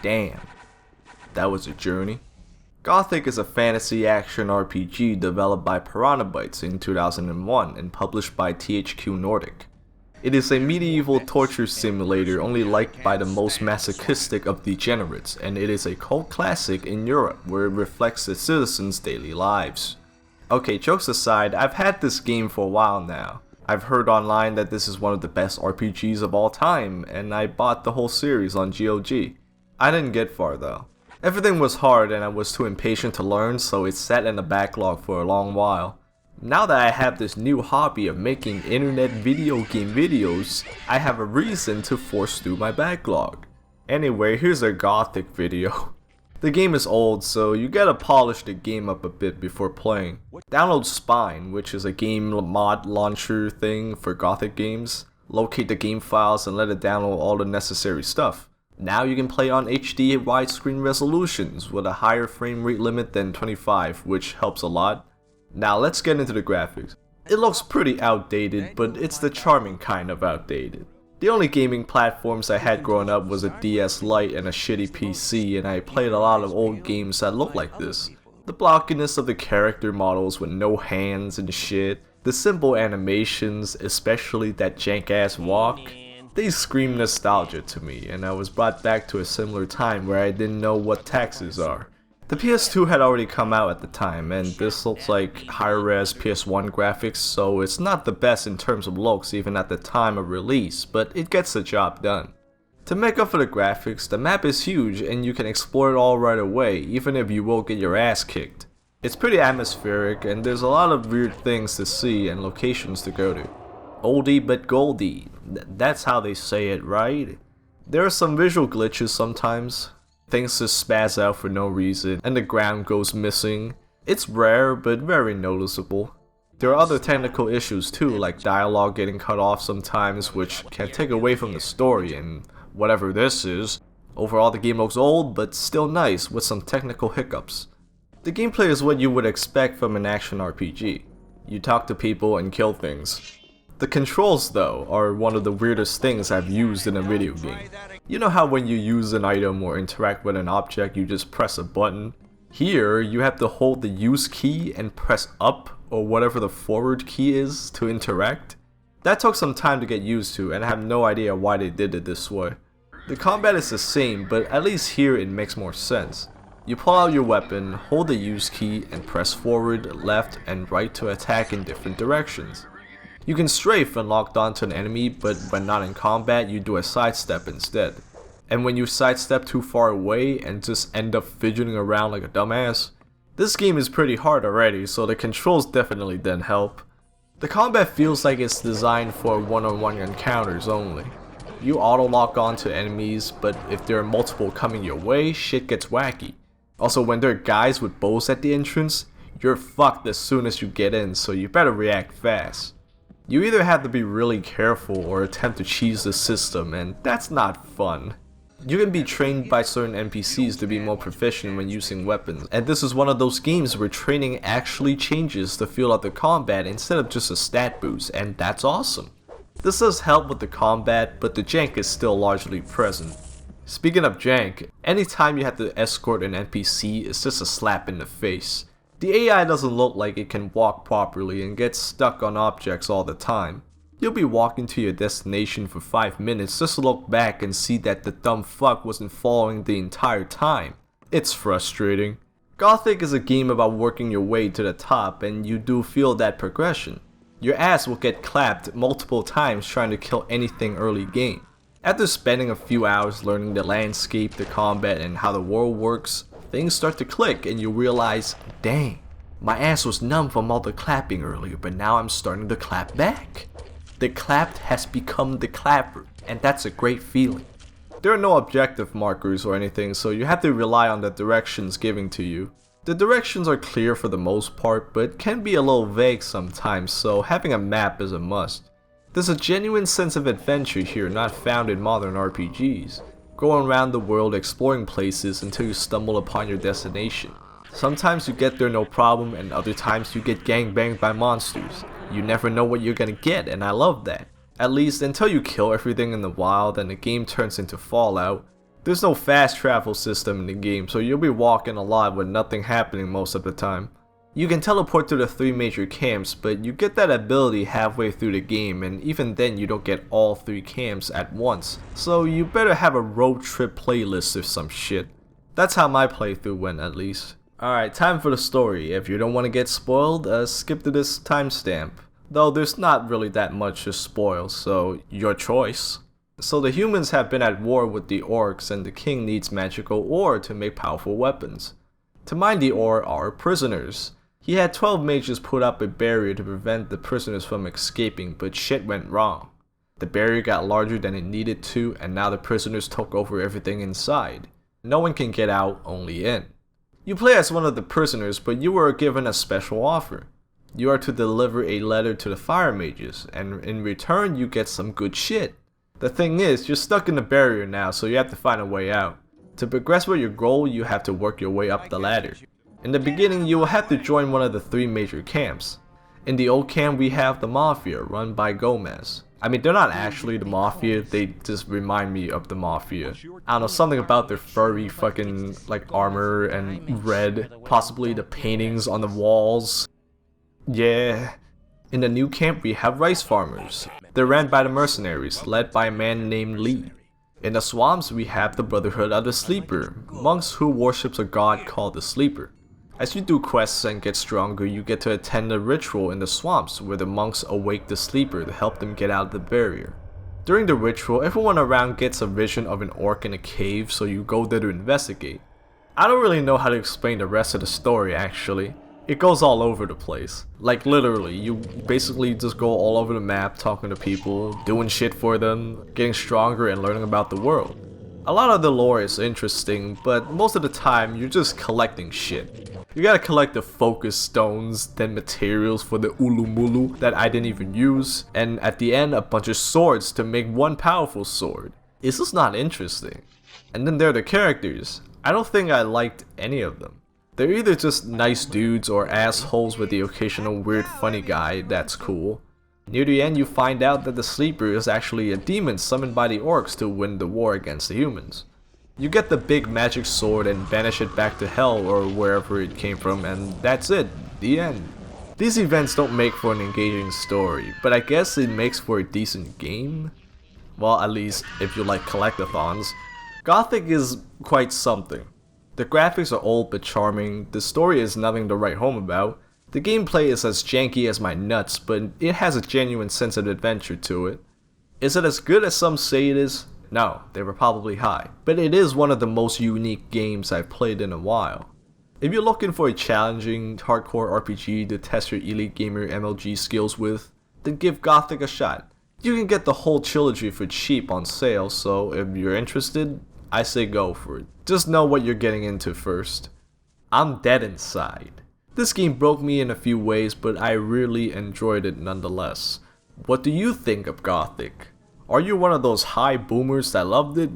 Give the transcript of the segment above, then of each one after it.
Damn, that was a journey. Gothic is a fantasy action RPG developed by Piranha Bytes in 2001 and published by THQ Nordic. It is a medieval torture simulator only liked by the most masochistic of degenerates, and it is a cult classic in Europe where it reflects the citizens' daily lives. Okay, jokes aside, I've had this game for a while now. I've heard online that this is one of the best RPGs of all time, and I bought the whole series on GOG. I didn't get far though. Everything was hard and I was too impatient to learn, so it sat in the backlog for a long while. Now that I have this new hobby of making internet video game videos, I have a reason to force through my backlog. Anyway, here's a Gothic video. The game is old, so you gotta polish the game up a bit before playing. Download Spine, which is a game mod launcher thing for Gothic games. Locate the game files and let it download all the necessary stuff. Now you can play on HD widescreen resolutions with a higher frame rate limit than 25, which helps a lot. Now let's get into the graphics. It looks pretty outdated, but it's the charming kind of outdated. The only gaming platforms I had growing up was a DS Lite and a shitty PC, and I played a lot of old games that looked like this. The blockiness of the character models with no hands and shit, the simple animations, especially that jank ass walk, they scream nostalgia to me, and I was brought back to a similar time where I didn't know what taxes are. The PS2 had already come out at the time, and this looks like higher res PS1 graphics, so it's not the best in terms of looks even at the time of release, but it gets the job done. To make up for the graphics, the map is huge and you can explore it all right away, even if you will get your ass kicked. It's pretty atmospheric, and there's a lot of weird things to see and locations to go to. Oldie but goldie, that's how they say it, right? There are some visual glitches sometimes. Things just spaz out for no reason, and the ground goes missing. It's rare, but very noticeable. There are other technical issues too, like dialogue getting cut off sometimes, which can take away from the story and whatever this is. Overall the game looks old, but still nice, with some technical hiccups. The gameplay is what you would expect from an action RPG. You talk to people and kill things. The controls though are one of the weirdest things I've used in a video game. You know how when you use an item or interact with an object you just press a button? Here you have to hold the use key and press up or whatever the forward key is to interact. That took some time to get used to, and I have no idea why they did it this way. The combat is the same, but at least here it makes more sense. You pull out your weapon, hold the use key, and press forward, left, and right to attack in different directions. You can strafe when locked onto an enemy, but when not in combat, you do a sidestep instead. And when you sidestep too far away and just end up fidgeting around like a dumbass, this game is pretty hard already, so the controls definitely didn't help. The combat feels like it's designed for one-on-one encounters only. You auto-lock onto enemies, but if there are multiple coming your way, shit gets wacky. Also, when there are guys with bows at the entrance, you're fucked as soon as you get in, so you better react fast. You either have to be really careful or attempt to cheese the system, and that's not fun. You can be trained by certain NPCs to be more proficient when using weapons, and this is one of those games where training actually changes the feel of the combat instead of just a stat boost, and that's awesome. This does help with the combat, but the jank is still largely present. Speaking of jank, anytime you have to escort an NPC is just a slap in the face. The AI doesn't look like it can walk properly and gets stuck on objects all the time. You'll be walking to your destination for 5 minutes just to look back and see that the dumb fuck wasn't following the entire time. It's frustrating. Gothic is a game about working your way to the top, and you do feel that progression. Your ass will get clapped multiple times trying to kill anything early game. After spending a few hours learning the landscape, the combat, and how the world works, things start to click and you realize, dang, my ass was numb from all the clapping earlier, but now I'm starting to clap back. The clapped has become the clapper, and that's a great feeling. There are no objective markers or anything, so you have to rely on the directions given to you. The directions are clear for the most part, but can be a little vague sometimes, so having a map is a must. There's a genuine sense of adventure here not found in modern RPGs. Going around the world exploring places until you stumble upon your destination. Sometimes you get there no problem, and other times you get gangbanged by monsters. You never know what you're gonna get, and I love that. At least until you kill everything in the wild and the game turns into Fallout. There's no fast travel system in the game, so you'll be walking a lot with nothing happening most of the time. You can teleport to the 3 major camps, but you get that ability halfway through the game, and even then you don't get all 3 camps at once, so you better have a road trip playlist or some shit. That's how my playthrough went, at least. Alright, time for the story. If you don't want to get spoiled, skip to this timestamp. Though there's not really that much to spoil, so your choice. So the humans have been at war with the orcs, and the king needs magical ore to make powerful weapons. To mine the ore are prisoners. He had 12 mages put up a barrier to prevent the prisoners from escaping, but shit went wrong. The barrier got larger than it needed to, and now the prisoners took over everything inside. No one can get out, only in. You play as one of the prisoners, but you were given a special offer. You are to deliver a letter to the fire mages, and in return you get some good shit. The thing is, you're stuck in the barrier now, so you have to find a way out. To progress with your goal, you have to work your way up the ladder. In the beginning, you will have to join one of the 3 major camps. In the old camp, we have the Mafia, run by Gomez. I mean, they're not actually the Mafia, they just remind me of the Mafia. I don't know, something about their furry fucking, like, armor and red. Possibly the paintings on the walls. Yeah. In the new camp, we have rice farmers. They're ran by the mercenaries, led by a man named Lee. In the swamps, we have the Brotherhood of the Sleeper, monks who worships a god called the Sleeper. As you do quests and get stronger, you get to attend a ritual in the swamps where the monks awake the Sleeper to help them get out of the barrier. During the ritual, everyone around gets a vision of an orc in a cave, so you go there to investigate. I don't really know how to explain the rest of the story actually. It goes all over the place. Like literally, you basically just go all over the map talking to people, doing shit for them, getting stronger and learning about the world. A lot of the lore is interesting, but most of the time you're just collecting shit. You gotta collect the focus stones, then materials for the ulumulu that I didn't even use, and at the end a bunch of swords to make one powerful sword. It's just not interesting. And then there are the characters. I don't think I liked any of them. They're either just nice dudes or assholes with the occasional weird funny guy that's cool. Near the end you find out that the Sleeper is actually a demon summoned by the orcs to win the war against the humans. You get the big magic sword and banish it back to hell or wherever it came from, and that's it, the end. These events don't make for an engaging story, but I guess it makes for a decent game? Well, at least if you like collectathons. Gothic is quite something. The graphics are old but charming, the story is nothing to write home about, the gameplay is as janky as my nuts, but it has a genuine sense of adventure to it. Is it as good as some say it is? No, they were probably high, but it is one of the most unique games I've played in a while. If you're looking for a challenging, hardcore RPG to test your Elite Gamer MLG skills with, then give Gothic a shot. You can get the whole trilogy for cheap on sale, so if you're interested, I say go for it. Just know what you're getting into first. I'm dead inside. This game broke me in a few ways, but I really enjoyed it nonetheless. What do you think of Gothic? Are you one of those high boomers that loved it?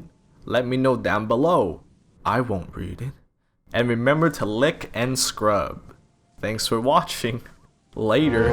Let me know down below. I won't read it. And remember to lick and scrub. Thanks for watching. Later.